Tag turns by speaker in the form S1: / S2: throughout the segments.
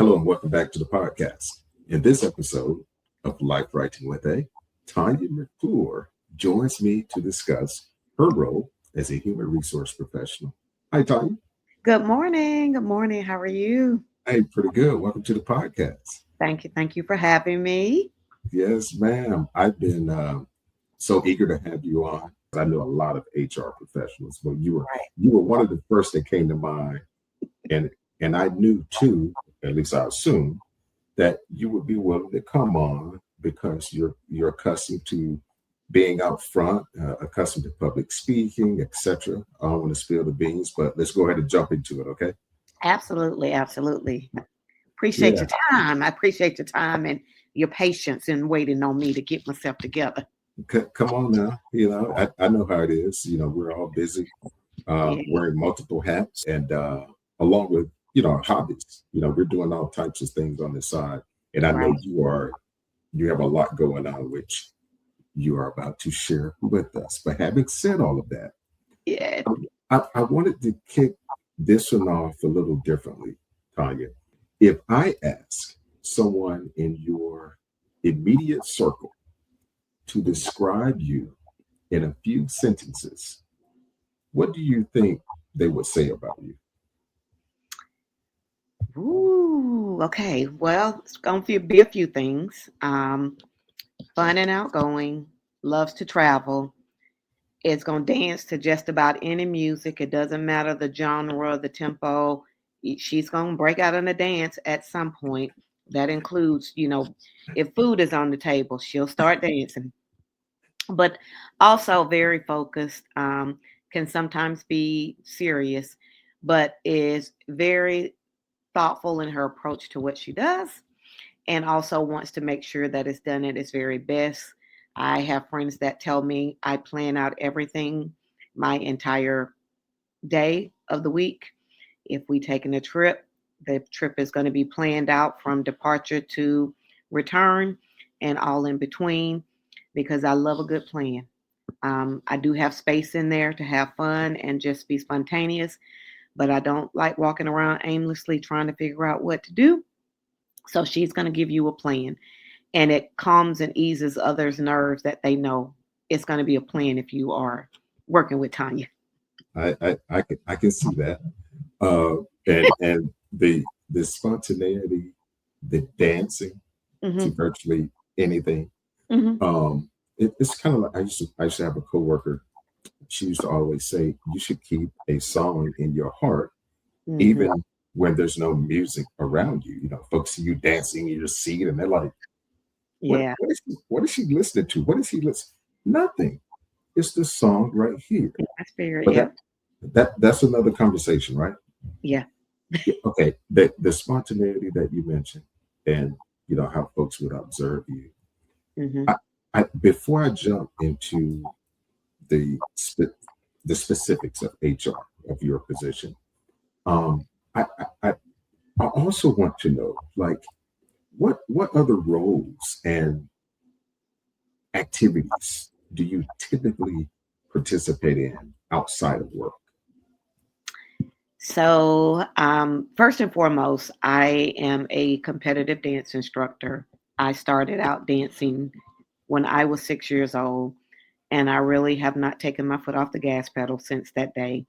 S1: Hello and welcome back to the podcast. In this episode of Life Writing with Tonya McClure joins me to discuss her role as a human resource professional. Hi, Tonya.
S2: Good morning. Good morning. How are you?
S1: Hey, pretty good. Welcome to the podcast.
S2: Thank you. Thank you for having me.
S1: Yes, ma'am. I've been so eager to have you on. I know a lot of HR professionals, but
S2: Right.
S1: you were one of the first that came to mind, and I knew too, at least I assumed, that you would be willing to come on because you're accustomed to being out front, accustomed to public speaking, etc. I don't want to spill the beans, but let's go ahead and jump into it, okay?
S2: Absolutely. Absolutely. Appreciate
S1: Yeah,
S2: your time. I appreciate your time and your patience in waiting on me to get myself together.
S1: come on now. I know how it is. We're all busy,
S2: Yeah.
S1: wearing multiple hats, and along with our hobbies. We're doing all types of things on the side, and I know
S2: Right.
S1: you have a lot going on, which you are about to share with us. But having said all of that,
S2: Yeah.
S1: I wanted to kick this one off a little differently, Tanya. If I ask someone in your immediate circle to describe you in a few sentences, what do you think they would say about you?
S2: Ooh. Okay. Well, it's going to be a few things. Fun and outgoing. Loves to travel. It's going to dance to just about any music. It doesn't matter the genre, the tempo. She's going to break out in a dance at some point. That includes, if food is on the table, she'll start dancing. But also very focused, can sometimes be serious, but is very thoughtful in her approach to what she does and also wants to make sure that it's done at its very best. I have friends that tell me I plan out everything my entire day of the week. If we taking a trip, the trip is going to be planned out from departure to return and all in between because I love a good plan. I do have space in there to have fun and just be spontaneous, but I don't like walking around aimlessly trying to figure out what to do. So she's going to give you a plan and it calms and eases others' nerves that they know it's going to be a plan if you are working with Tonya.
S1: I can see that, and the spontaneity, the dancing to
S2: Hmm.
S1: virtually anything.
S2: Hmm.
S1: It's kind of like I used to have a coworker. She used to always say you should keep a song in your heart
S2: Hmm.
S1: even when there's no music around you. Folks see you dancing in your seat and they're like,
S2: Yeah,
S1: what is she listening to? What is he listening? Nothing. It's the song right here.
S2: that's fair.
S1: But
S2: Yeah,
S1: that's another conversation, right?
S2: yeah.
S1: Yeah, okay. The spontaneity that you mentioned and how folks would observe you.
S2: Hmm.
S1: I, before I jump into the spe- the specifics of HR of your position, um, I, I, I I also want to know, like, what other roles and activities do you typically participate in outside of work?
S2: So, first and foremost, I am a competitive dance instructor. I started out dancing when I was 6 years old, and I really have not taken my foot off the gas pedal since that day.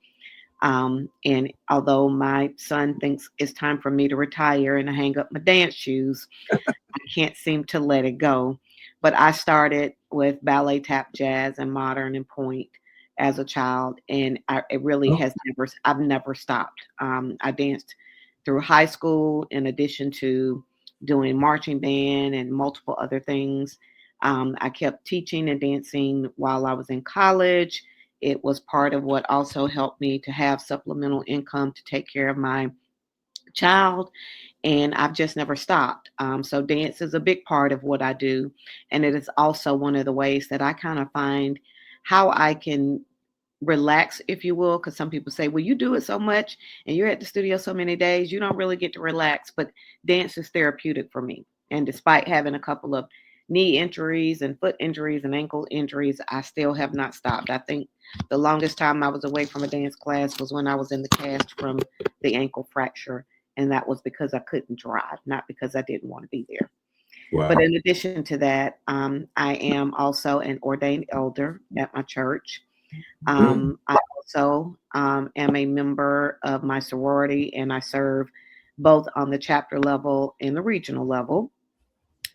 S2: And although my son thinks it's time for me to retire and hang up my dance shoes, I can't seem to let it go. But I started with ballet, tap, jazz, and modern and point as a child, and it really
S1: Oh,
S2: has never. I've never stopped. I danced through high school, in addition to doing marching band and multiple other things. I kept teaching and dancing while I was in college. It was part of what also helped me to have supplemental income to take care of my child, and I've just never stopped. So dance is a big part of what I do, and it is also one of the ways that I kind of find how I can relax, if you will, because some people say, well, you do it so much and you're at the studio so many days, you don't really get to relax. But dance is therapeutic for me. And despite having a couple of knee injuries and foot injuries and ankle injuries, I still have not stopped. I think the longest time I was away from a dance class was when I was in the cast from the ankle fracture. and that was because I couldn't drive, not because I didn't want to be there. But
S1: Wow.
S2: in addition to that, I am also an ordained elder at my church.
S1: Mm,
S2: I also am a member of my sorority, and I serve both on the chapter level and the regional level.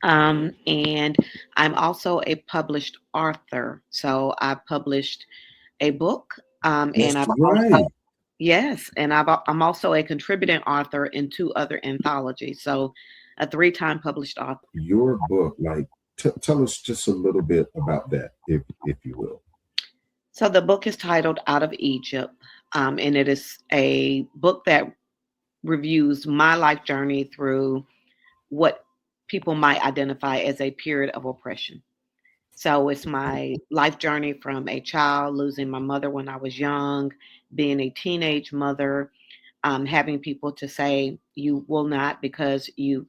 S2: And I'm also a published author. So I published a book, and
S1: that's
S2: I've also,
S1: right.
S2: yes, and I'm also a contributing author in two other anthologies. So a three-time published author.
S1: Your book, like, tell us just a little bit about that, if you will.
S2: So the book is titled Out of Egypt, and it is a book that reviews my life journey through what people might identify as a period of oppression. So it's my life journey from a child losing my mother when I was young, being a teenage mother, having people to say you will not because you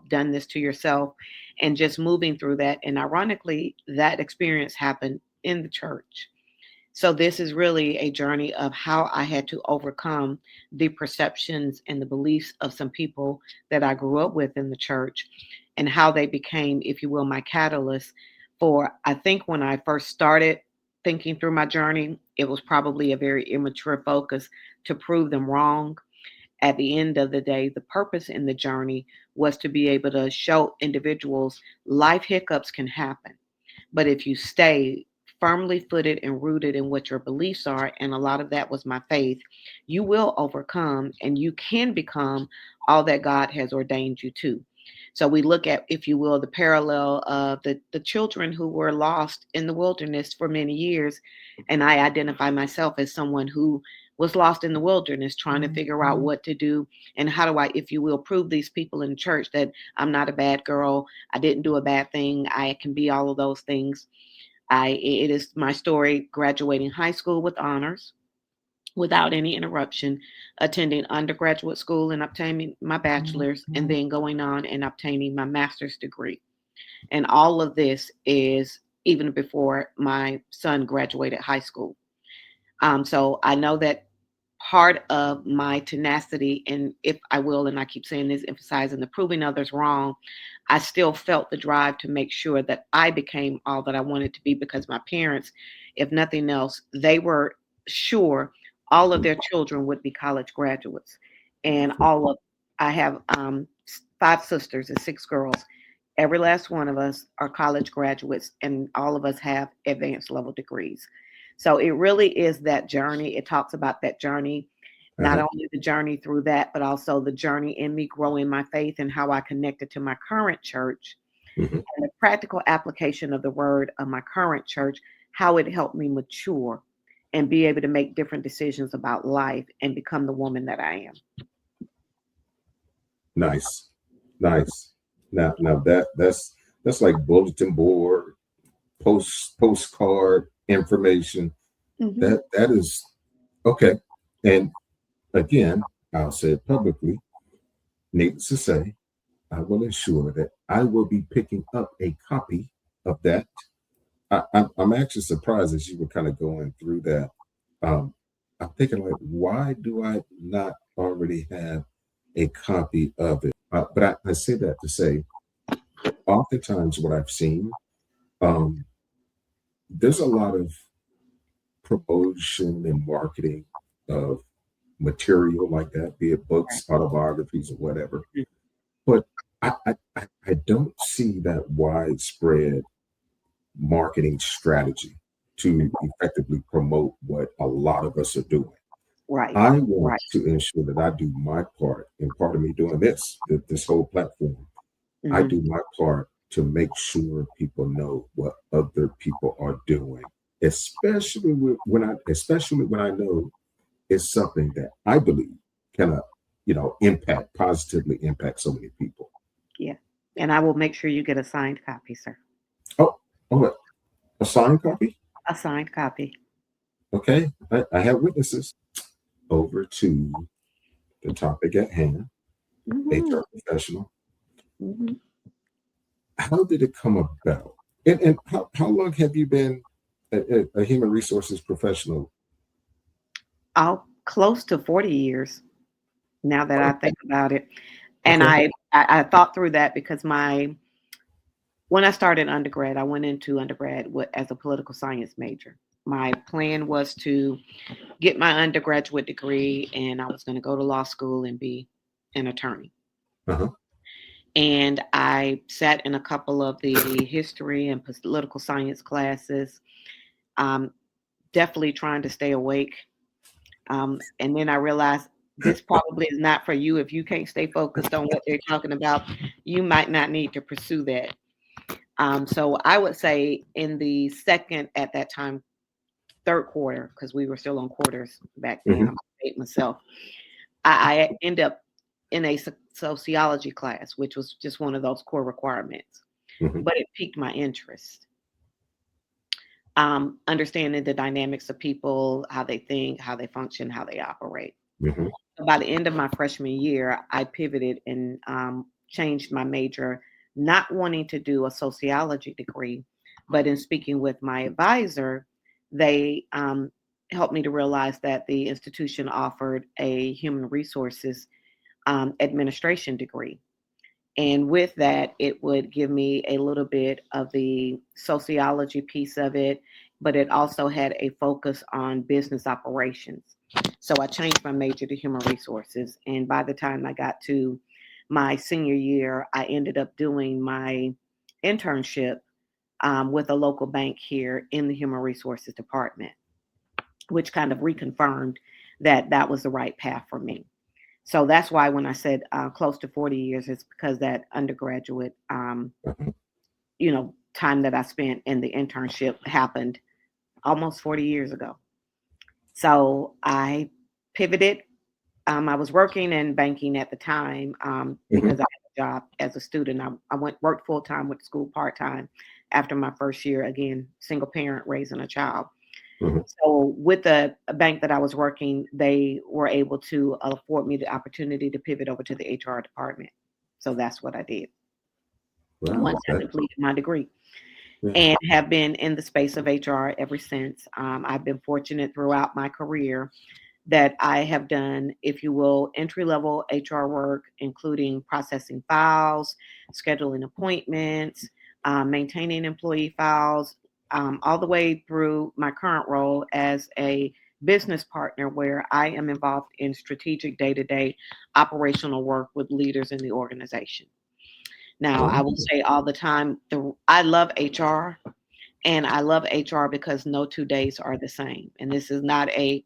S2: done this to yourself, and just moving through that. And ironically, that experience happened in the church. So this is really a journey of how I had to overcome the perceptions and the beliefs of some people that I grew up with in the church, and how they became, if you will, my catalyst for, I think when I first started thinking through my journey, it was probably a very immature focus to prove them wrong. At the end of the day, the purpose in the journey was to be able to show individuals life hiccups can happen, but if you stay firmly footed and rooted in what your beliefs are, and a lot of that was my faith, you will overcome and you can become all that God has ordained you to. So we look at, if you will, the parallel of the children who were lost in the wilderness for many years. And I identify myself as someone who was lost in the wilderness trying to figure out what to do, and how do I, if you will, prove these people in church that I'm not a bad girl, I didn't do a bad thing. I can be all of those things. It is my story graduating high school with honors without any interruption, attending undergraduate school and obtaining my bachelor's, and then going on and obtaining my master's degree. And all of this is even before my son graduated high school. So I know that part of my tenacity, and if I will, and I keep saying this, emphasizing the proving others wrong, I still felt the drive to make sure that I became all that I wanted to be, because my parents, if nothing else, they were sure all of their children would be college graduates. And I have five sisters and six girls. Every last one of us are college graduates, and all of us have advanced level degrees. So it really is that journey. It talks about that journey, not
S1: Uh-huh.
S2: only the journey through that, but also the journey in me growing my faith and how I connected to my current church,
S1: Hmm.
S2: and the practical application of the word of my current church, how it helped me mature and be able to make different decisions about life and become the woman that I am.
S1: Nice, nice. Now that's like bulletin board, postcard information.
S2: Hmm.
S1: That is okay. And again, I'll say it publicly. Needless to say, I will ensure that I will be picking up a copy of that. I'm actually surprised as you were kind of going through that. Um, I'm thinking like, why do I not already have a copy of it? But I say that to say, oftentimes what I've seen, um, there's a lot of promotion and marketing of material like that, be it books, autobiographies, or whatever. But I don't see that widespread marketing strategy to effectively promote what a lot of us are doing.
S2: Right,
S1: I want
S2: right.
S1: to ensure that I do my part, and part of me doing this whole platform, I
S2: Hmm.
S1: do my part to make sure people know what other people are doing, especially when I know it's something that I believe can, impact positively impact so many people.
S2: Yeah. And I will make sure you get a signed copy, sir.
S1: Oh, oh, a signed copy.
S2: A signed copy.
S1: Okay, I have witnesses. Over to the topic at hand.
S2: Hmm.
S1: HR professional.
S2: Hmm.
S1: How did it come about? And how long have you been a human resources professional?
S2: Close to 40 years. now that I think about it. And
S1: Okay.
S2: I thought through that because when I started undergrad, I went into undergrad as a political science major. My plan was to get my undergraduate degree, and I was going to go to law school and be an attorney.
S1: Uh-huh.
S2: And I sat in a couple of the history and political science classes, um, definitely trying to stay awake. And then I realized this probably is not for you. If you can't stay focused on what they're talking about, you might not need to pursue that. So I would say in the second, at that time, third quarter, because we were still on quarters back then,
S1: Hmm.
S2: I'm dating myself. I end up in a sociology class, which was just one of those core requirements,
S1: Hmm.
S2: but it piqued my interest. Understanding the dynamics of people, how they think, how they function, how they operate.
S1: Hmm.
S2: By the end of my freshman year, I pivoted and changed my major, not wanting to do a sociology degree, but in speaking with my advisor, they helped me to realize that the institution offered a human resources administration degree. And with that, it would give me a little bit of the sociology piece of it, but it also had a focus on business operations. So I changed my major to human resources. And by the time I got to my senior year, I ended up doing my internship with a local bank here in the human resources department, which kind of reconfirmed that that was the right path for me. So that's why when I said close to 40 years, it's because that undergraduate, time that I spent in the internship happened almost 40 years ago. So I pivoted. I was working in banking at the time
S1: Hmm.
S2: because I had a job as a student. I worked full time with school part time after my first year. Again, single parent raising a child.
S1: Hmm.
S2: So with the bank that I was working, they were able to afford me the opportunity to pivot over to the HR department. So that's what I did
S1: Wow.
S2: once I completed my degree
S1: Yeah.
S2: and have been in the space of HR ever since. I've been fortunate throughout my career that I have done, if you will, entry level HR work, including processing files, scheduling appointments, maintaining employee files, all the way through my current role as a business partner, where I am involved in strategic day to day operational work with leaders in the organization. Now, I will
S1: Wow.
S2: say all the time, I love HR. And I love HR because no 2 days are the same. And this is not a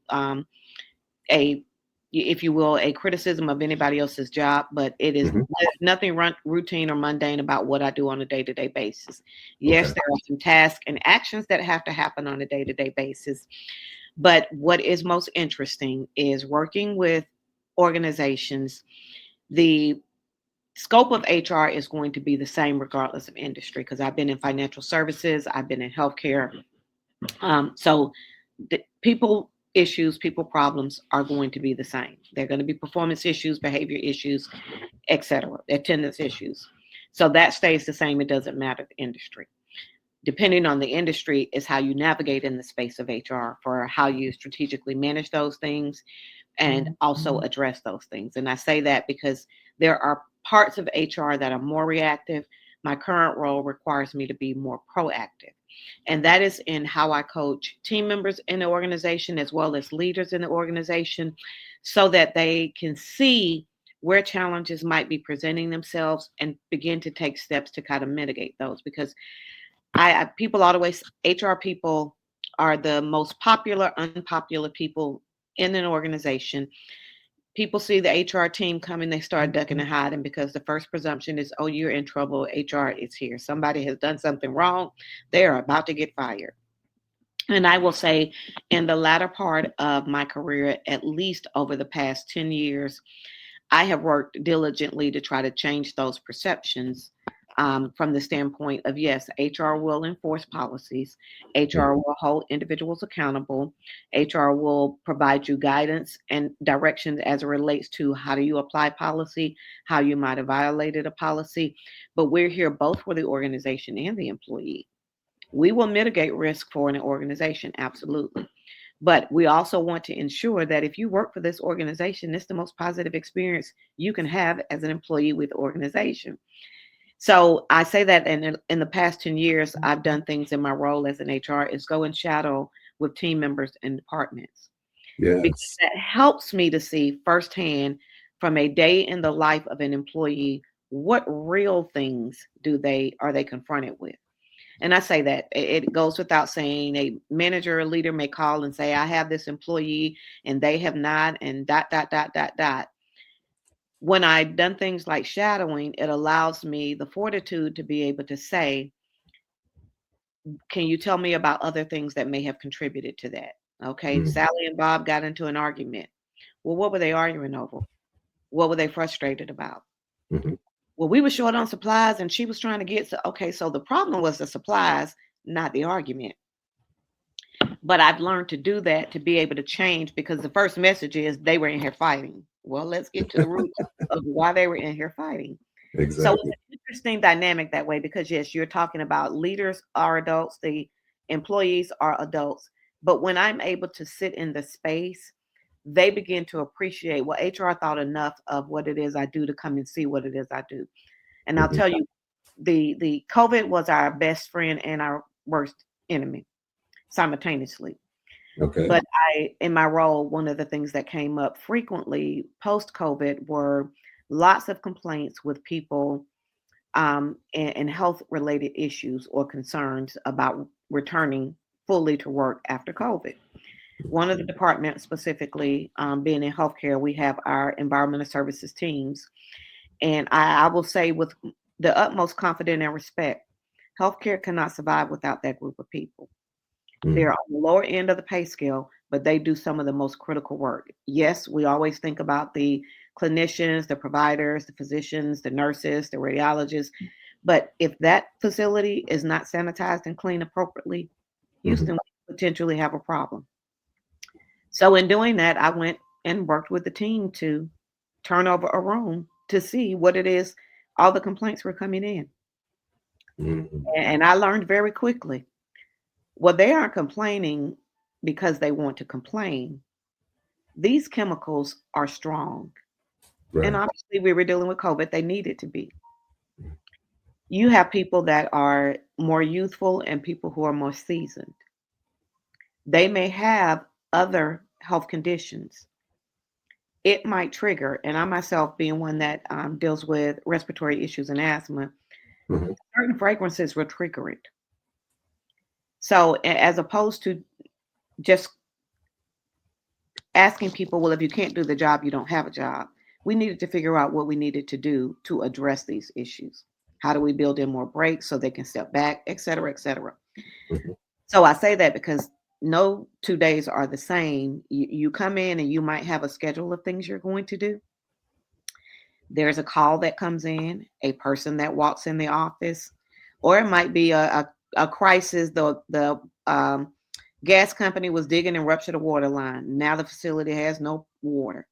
S2: if you will, a criticism of anybody else's job, but
S1: Hmm.
S2: there's nothing routine or mundane about what I do on a day to day basis. Yes,
S1: Okay.
S2: there are some tasks and actions that have to happen on a day to day basis, but what is most interesting is working with organizations. The scope of HR is going to be the same regardless of industry because I've been in financial services, I've been in healthcare. So the people issues, people problems are going to be the same. They're going to be performance issues, behavior issues, etc., attendance issues. So that stays the same. It doesn't matter the industry. Depending on the industry is how you navigate in the space of HR for how you strategically manage those things and also address those things. And I say that because there are parts of HR that are more reactive. My current role requires me to be more proactive. And that is in how I coach team members in the organization as well as leaders in the organization so that they can see where challenges might be presenting themselves and begin to take steps to kind of mitigate those. Because people always, HR people are the most popular, unpopular people in an organization. People see the HR team coming, they start ducking and hiding because the first presumption is, oh, you're in trouble. HR is here. Somebody has done something wrong. They are about to get fired. And I will say, in the latter part of my career, at least over the past 10 years, I have worked diligently to try to change those perceptions from the standpoint of yes, HR will enforce policies, HR
S1: Hmm.
S2: will hold individuals accountable, HR will provide you guidance and directions as it relates to how do you apply policy, how you might have violated a policy. But we're here both for the organization and the employee. We will mitigate risk for an organization, absolutely. But we also want to ensure that if you work for this organization, it's the most positive experience you can have as an employee with the organization. So I say that in the past 10 years, I've done things in my role as an HR is go and shadow with team members and departments, because
S1: Yes.
S2: that helps me to see firsthand from a day in the life of an employee, what real things are they confronted with. And I say that it goes without saying, a manager or leader may call and say, I have this employee and they have not, and dot, dot, dot, dot, dot. When I've done things like shadowing, it allows me the fortitude to be able to say, can you tell me about other things that may have contributed to that? Okay,
S1: Mm-hmm.
S2: Sally and Bob got into an argument. Well, what were they arguing over? What were they frustrated about?
S1: Mm-hmm.
S2: Well, we were short on supplies and she was trying to get, okay, so the problem was the supplies, not the argument. But I've learned to do that to be able to change, because the first message is they were in here fighting. Well, let's get to the root of why they were in here fighting. So it's
S1: Exactly.
S2: an interesting dynamic that way, because yes, you're talking about leaders are adults, the employees are adults. But when I'm able to sit in the space, they begin to appreciate, well, HR thought enough of what it is I do to come and see what it is I do. And I'll
S1: Mm-hmm.
S2: tell you, the COVID was our best friend and our worst enemy simultaneously.
S1: Okay.
S2: But in my role, one of the things that came up frequently post COVID were lots of complaints with people and health related issues or concerns about returning fully to work after COVID. One of the departments, specifically being in healthcare, we have our environmental services teams. And I will say with the utmost confidence and respect, healthcare cannot survive without that group of people.
S1: Mm-hmm.
S2: They're on the lower end of the pay scale, but they do some of the most critical work. Yes, we always think about the clinicians, the providers, the physicians, the nurses, the radiologists. But if that facility is not sanitized and cleaned appropriately,
S1: Mm-hmm.
S2: Houston will potentially have a problem. So, in doing that, I went and worked with the team to turn over a room to see what it is all the complaints were coming in.
S1: Mm-hmm.
S2: And I learned very quickly, well, they aren't complaining because they want to complain. These chemicals are strong. And
S1: Right.
S2: obviously, we were dealing with COVID, they needed to be. You have people that are more youthful and people who are more seasoned. They may have other health conditions. It might trigger, and I myself, being one that deals with respiratory issues and asthma,
S1: Mm-hmm.
S2: certain fragrances will trigger it. So, as opposed to just asking people, well, if you can't do the job, you don't have a job. We needed to figure out what we needed to do to address these issues. How do we build in more breaks so they can step back, et cetera, et cetera.
S1: Mm-hmm.
S2: So I say that because no 2 days are the same. You come in and you might have a schedule of things you're going to do. There's a call that comes in, a person that walks in the office, or it might be a crisis. The gas company was digging and ruptured a water line. Now the facility has no water.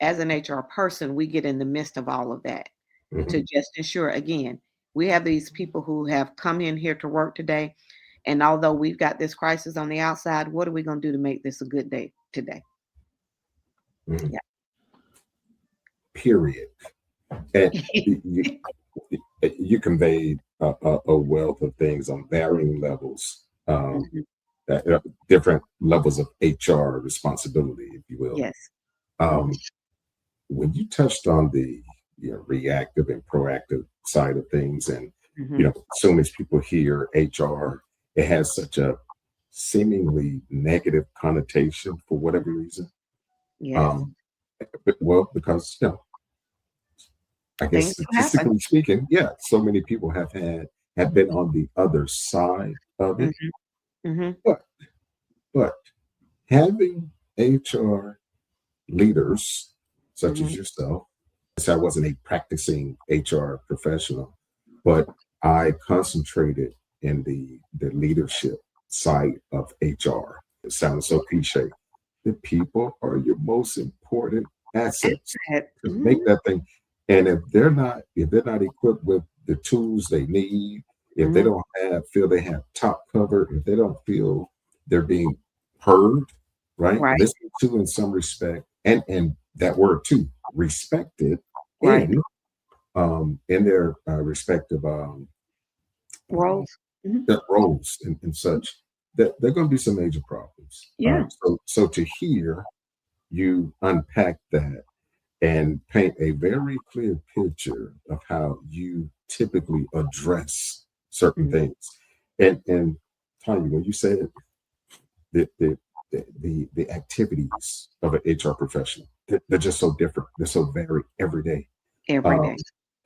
S2: As an HR person, we get in the midst of all of that
S1: Mm-hmm.
S2: to just ensure, again, we have these people who have come in here to work today. And although we've got this crisis on the outside, what are we going to do to make this a good day today?
S1: Mm-hmm.
S2: Yeah.
S1: Period. And you, you conveyed a wealth of things on varying levels,
S2: Mhm.
S1: different levels of HR responsibility, if you will.
S2: Yes.
S1: Um, when you touched on the reactive and proactive side of things, and
S2: Hmm.
S1: so many people hear HR, it has such a seemingly negative connotation for whatever reason.
S2: Yes.
S1: Um, well, because I guess
S2: Things do happen.
S1: statistically speaking, yeah, so many people have been on the other side of it.
S2: Hmm. Hmm.
S1: But but having HR leaders such
S2: Hmm.
S1: as yourself, so I wasn't a practicing HR professional, but I concentrated in the leadership side of HR. It sounds so cliche. The people are your most important assets to make
S2: Hmm.
S1: that thing. And if they're not equipped with the tools they need, if they
S2: Hmm.
S1: don't feel they have top cover, if they don't feel they're being heard, right?
S2: Right.
S1: Listened to in some respect, and that word too, respected
S2: Right.
S1: in their respective uh,
S2: Roles. Hmm.
S1: their roles and such, that there are going to be some major problems.
S2: Yeah.
S1: So to hear you unpack that and paint a very clear picture of how you typically address certain
S2: Mhm.
S1: things. And Tanya, when you said the the the activities of an HR professional, they're just so different. They're so varied every day.
S2: Every
S1: Um,
S2: day.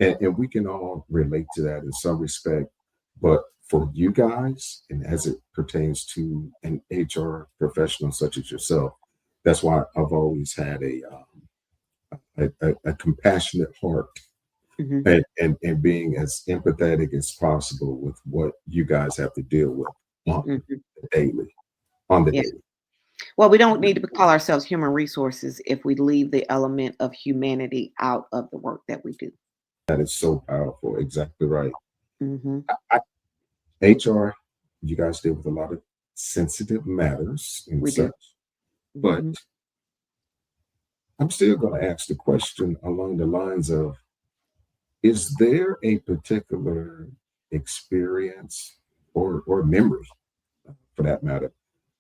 S1: and we can all relate to that in some respect. But for you guys, and as it pertains to an HR professional such as yourself, that's why I've always had a compassionate heart,
S2: Hmm.
S1: and being as empathetic as possible with what you guys have to deal with on
S2: Hmm.
S1: the daily, on the
S2: Yeah.
S1: daily.
S2: Well, we don't need to call ourselves human resources if we leave the element of humanity out of the work that we do.
S1: That is so powerful. Exactly right.
S2: Hmm.
S1: HR, you guys deal with a lot of sensitive matters and
S2: We do.
S1: such, but
S2: Hmm.
S1: I'm still going to ask the question along the lines of, is there a particular experience or memory, for that matter,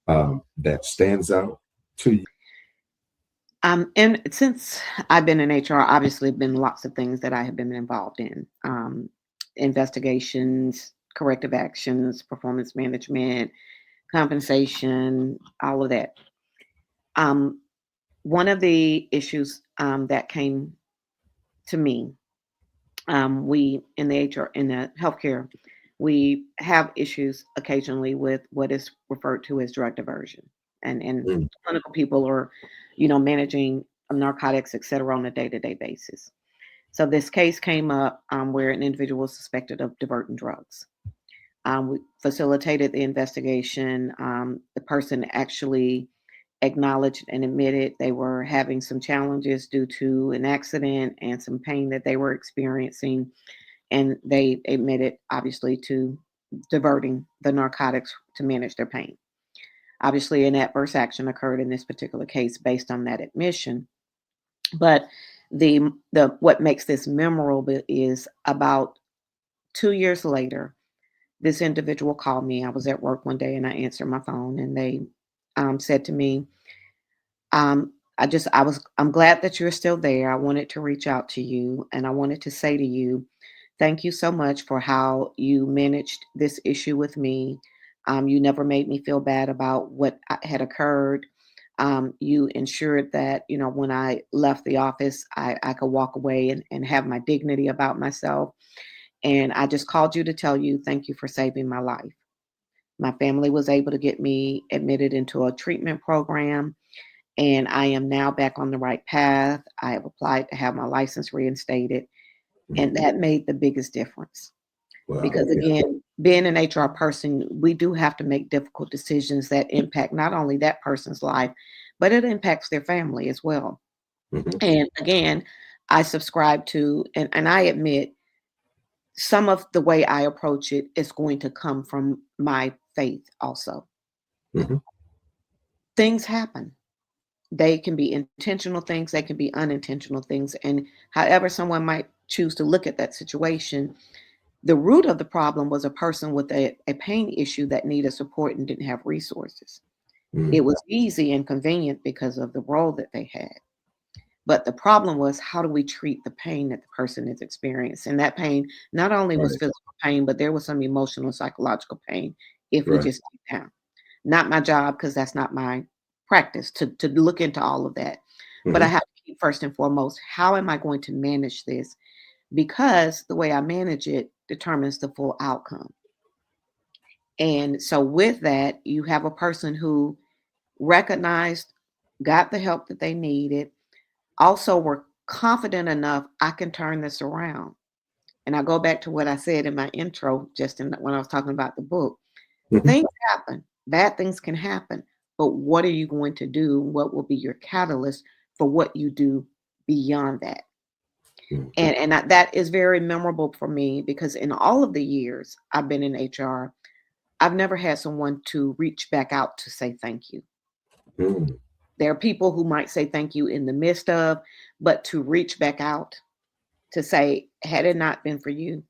S1: that stands out to you?
S2: And since I've been in HR, obviously been lots of things that I have been involved in. Investigations, corrective actions, performance management, compensation, all of that. Um, One of the issues that came to me, we in the HR in the healthcare, we have issues occasionally with what is referred to as drug diversion, and
S1: Mm,
S2: clinical people are, managing narcotics, et cetera, on a day to day basis. So this case came up where an individual was suspected of diverting drugs. We facilitated the investigation. The person actually acknowledged and admitted they were having some challenges due to an accident and some pain that they were experiencing. And they admitted, obviously, to diverting the narcotics to manage their pain. Obviously, an adverse action occurred in this particular case based on that admission. But the what makes this memorable is about 2 years later, this individual called me. I was at work one day and I answered my phone, and they said to me, I'm glad that you're still there. I wanted to reach out to you and I wanted to say to you, thank you so much for how you managed this issue with me. You never made me feel bad about what had occurred. You ensured that, when I left the office, I could walk away and have my dignity about myself. And I just called you to tell you thank you for saving my life. My family was able to get me admitted into a treatment program, and I am now back on the right path. I have applied to have my license reinstated, and
S1: mm.
S2: that made the biggest difference.
S1: Wow.
S2: Because
S1: Yeah.
S2: again, being an HR person, we do have to make difficult decisions that impact not only that person's life, but it impacts their family as well.
S1: Hmm.
S2: And again, I subscribe to, and I admit some of the way I approach it is going to come from my faith also.
S1: Hmm.
S2: Things happen. They can be intentional things, they can be unintentional things. And however someone might choose to look at that situation, the root of the problem was a person with a pain issue that needed support and didn't have resources. It
S1: Mm.
S2: was easy and convenient because of the role that they had. But the problem was, how do we treat the pain that the person is experiencing? And that pain not only was
S1: Right.
S2: physical pain, but there was some emotional, psychological pain if we
S1: Right.
S2: just deep down. Not my job, because that's not my practice to look into all of that. But I
S1: Hmm.
S2: have to keep first and foremost, how am I going to manage this? Because the way I manage it determines the full outcome. And so with that, you have a person who recognized, got the help that they needed, also were confident enough, I can turn this around. And I go back to what I said in my intro, just when I was talking about the book.
S1: Hmm.
S2: Things happen, bad things can happen, but what are you going to do? What will be your catalyst for what you do beyond that? That is very memorable for me because in all of the years I've been in HR, I've never had someone to reach back out to say thank you.
S1: Mm,
S2: There are people who might say thank you in the midst of, but to reach back out to say, had it not been for you.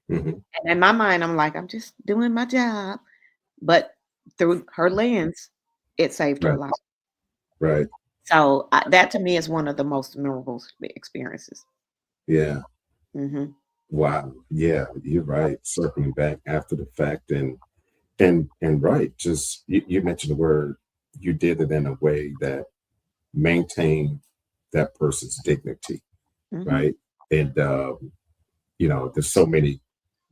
S1: hmm.
S2: And in my mind, I'm like, I'm just doing my job. But through her lens, it saved her
S1: Right,
S2: life.
S1: right.
S2: So that to me is one of the most memorable experiences.
S1: Yeah.
S2: Hmm.
S1: Wow. Yeah, you're right. Circling back after the fact, and right. Just you mentioned the word. You did it in a way that maintained that person's dignity,
S2: Hmm.
S1: right? And there's so many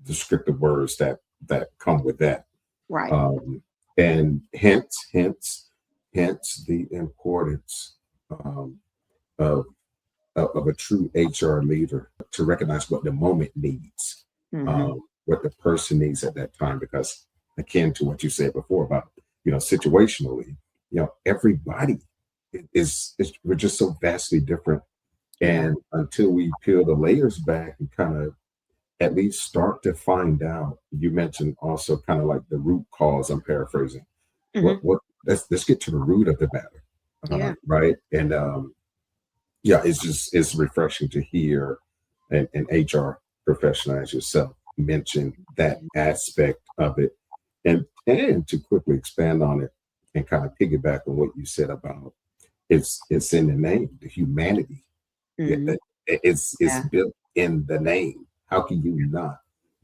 S1: descriptive words that come with that.
S2: Right.
S1: Um, and hence the importance um, of, of a true HR leader to recognize what the moment needs,
S2: Hmm.
S1: what the person needs at that time. Because akin to what you said before about, situationally, everybody is we're just so vastly different.
S2: Yeah.
S1: And until we peel the layers back and kind of at least start to find out, you mentioned also kind of like the root cause. I'm paraphrasing.
S2: Hmm.
S1: Let's get to the root of the matter,
S2: Yeah.
S1: right? And yeah, it's refreshing to hear an HR professional as yourself mention that aspect of it, and to quickly expand on it and kind of piggyback on what you said about it's in the name, the humanity. Yeah,
S2: Hmm.
S1: it's
S2: Yeah.
S1: built in the name. How can you not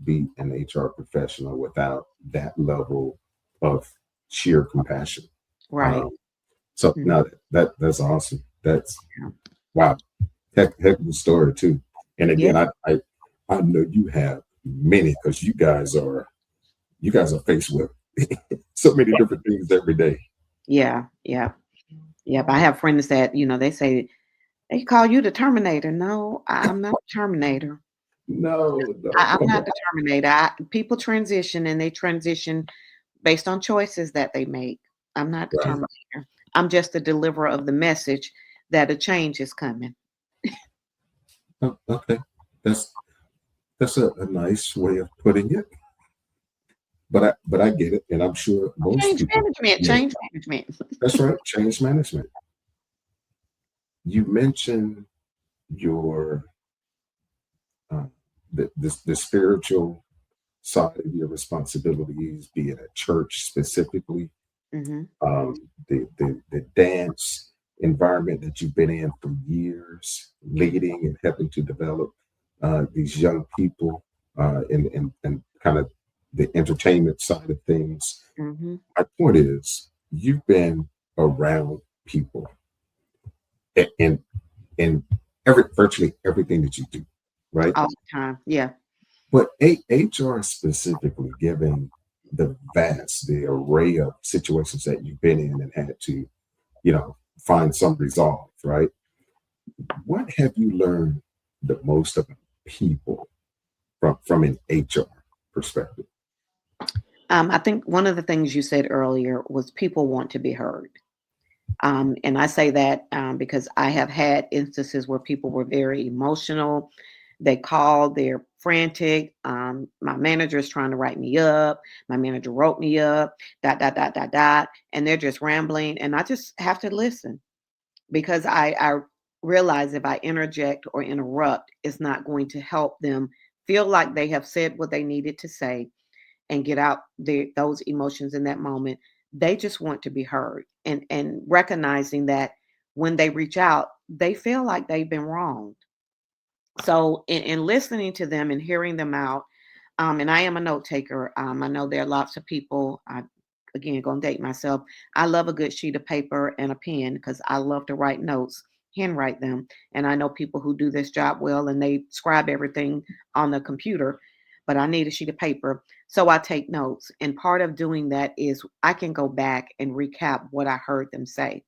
S1: be an HR professional without that level of sheer compassion?
S2: Right.
S1: Um, so
S2: Mhm.
S1: now that's awesome. That's wow, heck of a story too. And
S2: Yeah.
S1: again, I know you have many because you guys are faced with so many
S2: Yeah.
S1: different things every day.
S2: Yeah. Yeah. Yep. I have friends that, they say they call you the Terminator. No, I'm not the Terminator.
S1: No, no,
S2: I'm
S1: come
S2: not
S1: on.
S2: the Terminator. People transition and they transition based on choices that they make. I'm not the
S1: Right.
S2: Terminator. I'm just the deliverer of the message that a change is coming.
S1: Oh, okay. That's a nice way of putting it. But I get it, and I'm sure most
S2: Change
S1: people
S2: management.
S1: get it.
S2: Change management.
S1: That's right, change management. You mentioned your the spiritual side of your responsibilities, be it at church specifically,
S2: Hmm.
S1: the dance environment that you've been in for years, leading and helping to develop these young people, and kind of the entertainment side of things.
S2: Hmm.
S1: My point is, you've been around people in virtually everything that you do, right?
S2: All the time. Yeah.
S1: But HR specifically, given the array of situations that you've been in and had to, find some resolve, right? What have you learned the most about people from an HR perspective?
S2: I think one of the things you said earlier was people want to be heard. And I say that because I have had instances where people were very emotional. They called, they're frantic. My manager is trying to write me up. My manager wrote me up, dot, dot, dot, dot, dot. And they're just rambling. And I just have to listen because I realize if I interject or interrupt, it's not going to help them feel like they have said what they needed to say and get out those emotions in that moment. They just want to be heard and recognizing that when they reach out, they feel like they've been wronged. So in listening to them and hearing them out, and I am a note taker. I know there are lots of people. I again gonna date myself. I love a good sheet of paper and a pen because I love to write notes, handwrite them. And I know people who do this job well and they scribe everything on the computer, but I need a sheet of paper. So I take notes. And part of doing that is I can go back and recap what I heard them say.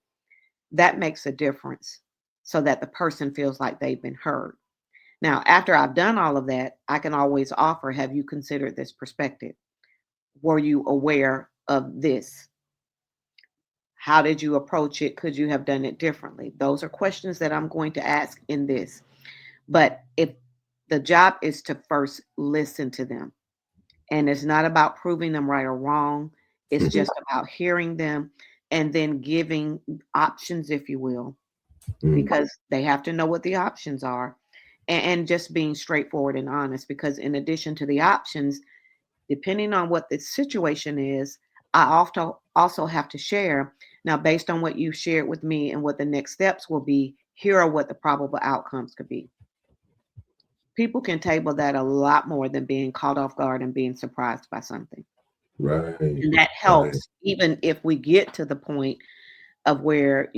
S2: That makes a difference so that the person feels like they've been heard. Now, after I've done all of that, I can always offer, have you considered this perspective? Were you aware of this? How did you approach it? Could you have done it differently? Those are questions that I'm going to ask in this. But if the job is to first listen to them, and it's not about proving them right or wrong, it's
S1: Mhm.
S2: just about hearing them, and then giving options, if you will,
S1: Mm,
S2: because they have to know what the options are, and just being straightforward and honest. Because in addition to the options, depending on what the situation is, I often also have to share. Now, based on what you shared with me and what the next steps will be, here are what the probable outcomes could be. People can table that a lot more than being caught off guard and being surprised by something.
S1: right,
S2: And that
S1: right.
S2: helps, even if we get to the point of where,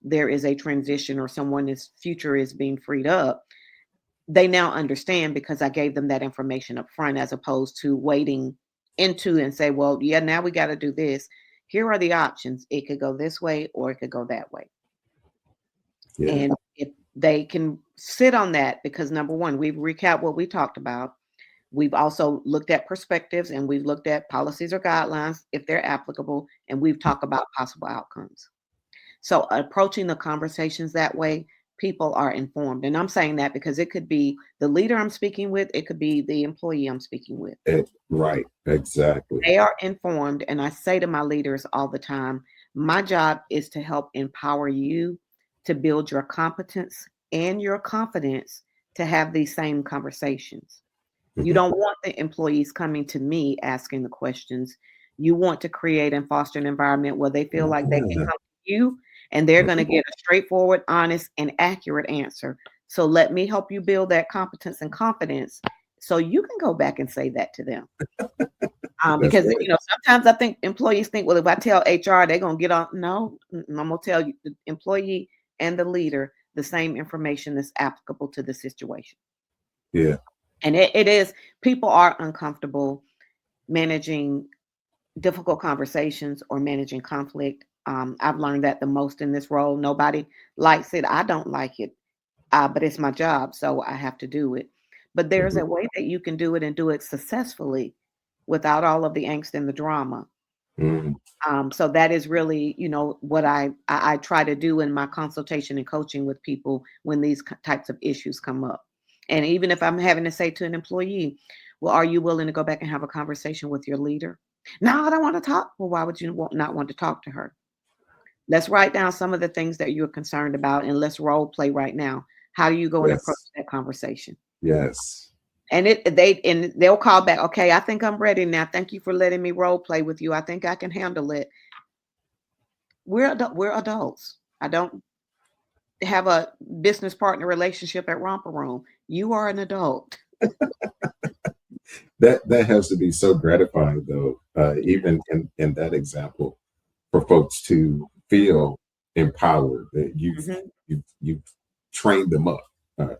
S2: there is a transition or someone's future is being freed up. They now understand because I gave them that information up front, as opposed to waiting into and say, well, yeah, now we got to do this. Here are the options. It could go this way or it could go that way.
S1: Yeah.
S2: And if they can sit on that, because number one, we've recapped what we talked about. We've also looked at perspectives, and we've looked at policies or guidelines if they're applicable, and we've talked about possible outcomes. So approaching the conversations that way, people are informed. And I'm saying that because it could be the leader I'm speaking with, it could be the employee I'm speaking with.
S1: Right. Exactly.
S2: They are informed. And I say to my leaders all the time, my job is to help empower you to build your competence and your confidence to have these same conversations. You
S1: Mhm.
S2: don't want the employees coming to me asking the questions. You want to create and foster an environment where they feel like they can
S1: Yeah.
S2: come to you and they're going to
S1: Mhm.
S2: get a straightforward, honest, and accurate answer. So let me help you build that competence and confidence so you can go back and say that to them.
S1: That's
S2: Because
S1: right.
S2: sometimes I think employees think, well, if I tell HR, they're gonna get on. No, I'm gonna tell you, the employee and the leader, the same information that's applicable to the situation.
S1: Yeah.
S2: And it is, people are uncomfortable managing difficult conversations or managing conflict. I've learned that the most in this role. Nobody likes it. I don't like it, but it's my job, so I have to do it. But there's
S1: Mhm.
S2: a way that you can do it and do it successfully without all of the angst and the drama.
S1: Mm.
S2: So that is really, what I try to do in my consultation and coaching with people when these types of issues come up. And even if I'm having to say to an employee, well, are you willing to go back and have a conversation with your leader? No, I don't want to talk. Well, why would you not want to talk to her? Let's write down some of the things that you're concerned about, and let's role play right now. How do you go and approach
S1: Yes.
S2: that conversation?
S1: Yes.
S2: And they'll call back. Okay, I think I'm ready now. Thank you for letting me role play with you. I think I can handle it. We're adults. I don't have a business partner relationship at Romper Room. You are an adult.
S1: That has to be so gratifying, though. Even in that example, for folks to feel empowered that
S2: Mhm.
S1: you've trained them up,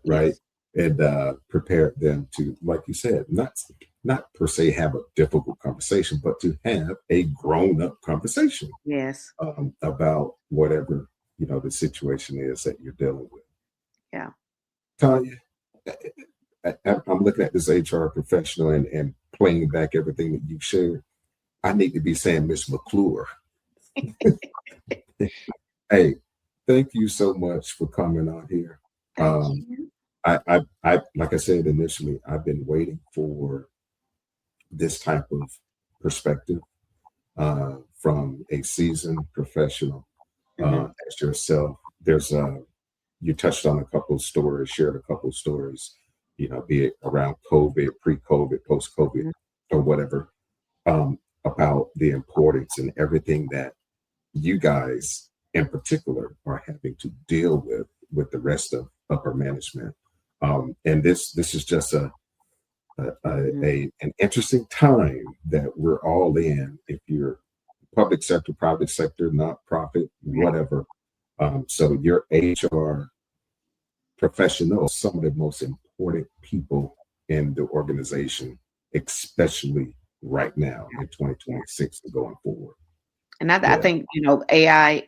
S1: right,
S2: Yes.
S1: and prepared them to, like you said, not per se have a difficult conversation, but to have a grown up conversation
S2: Yes.
S1: about whatever the situation is that you're dealing with.
S2: Yeah.
S1: Tanya, I'm looking at this HR professional and playing back everything that you shared. I need to be saying Miss McClure. Hey, thank you so much for coming on here.
S2: Thank
S1: Um,
S2: you.
S1: like I said initially, I've been waiting for this type of perspective from a seasoned professional
S2: Mhm.
S1: as yourself. You touched on a couple of stories, shared a couple of stories, be it around COVID, pre-COVID, post-COVID,
S2: Mhm.
S1: or whatever, about the importance and everything that you guys in particular are having to deal with the rest of upper management. And this is just
S2: Mhm.
S1: an interesting time that we're all in. If you're public sector, private sector, not profit,
S2: Right.
S1: whatever. So your HR professionals, some of the most important people in the organization, especially right now in
S2: Yeah.
S1: 2026 and going forward.
S2: And I
S1: Yeah.
S2: think, AI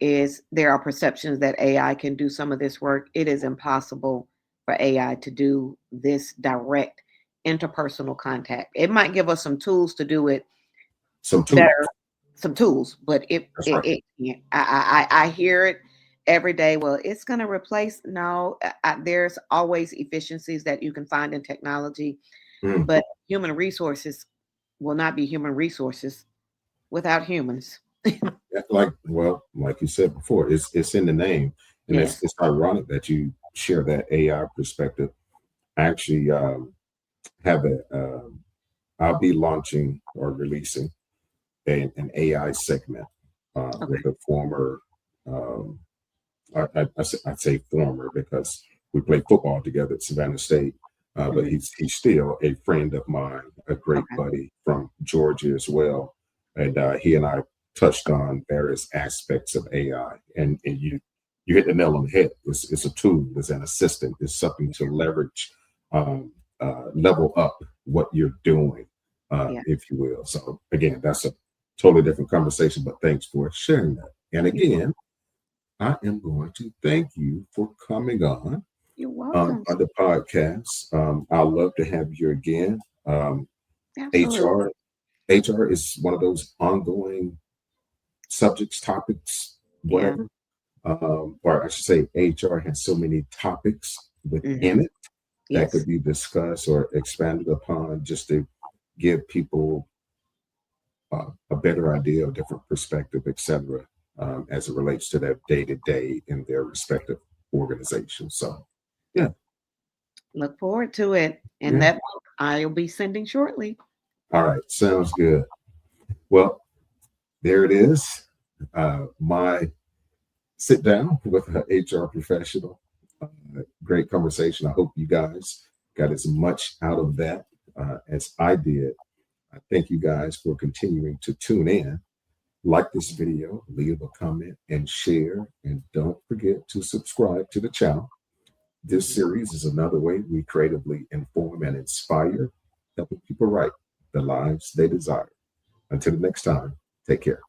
S2: there are perceptions that AI can do some of this work. It is impossible for AI to do this direct interpersonal contact. It might give us some tools to do it
S1: Some tools.
S2: better, some tools, but it
S1: That's
S2: it,
S1: right.
S2: it can't. I hear it every day. Well, it's going to replace. No, there's always efficiencies that you can find in technology,
S1: Mm,
S2: but human resources will not be human resources without humans.
S1: like you said before, it's in the name, and
S2: Yes.
S1: it's ironic that you share that AI perspective. I actually have I'll be launching or releasing an AI segment
S2: Okay.
S1: with a former, um, I'd say former because we played football together at Savannah State, but
S2: Hmm.
S1: he's still a friend of mine, a great
S2: Okay.
S1: buddy from Georgia as well, and he and I touched on various aspects of AI, and you hit the nail on the head. It's a tool, it's an assistant, it's something to leverage, um, level up what you're doing,
S2: Yeah.
S1: if you will. So again, that's a totally different conversation, but thanks for sharing that. And
S2: You're welcome.
S1: again, I am going to thank you for coming
S2: You're welcome.
S1: on the podcast. I'd love to have you again.
S2: Absolutely.
S1: HR HR is one of those ongoing subjects, topics,
S2: Yeah.
S1: whatever. Or I should say, HR has so many topics within
S2: Hmm.
S1: it that
S2: Yes.
S1: could be discussed or expanded upon just to give people a better idea, a different perspective, etc., as it relates to their day to day in their respective organizations. So, yeah,
S2: Look forward to it. And
S1: yeah.
S2: that book I'll be sending shortly.
S1: All right, sounds good. Well, there it is. My sit down with an HR professional. Great conversation. I hope you guys got as much out of that as I did. I thank you guys for continuing to tune in. Like this video, leave a comment and share. And don't forget to subscribe to the channel. This series is another way we creatively inform and inspire, helping people write the lives they desire. Until the next time, take care.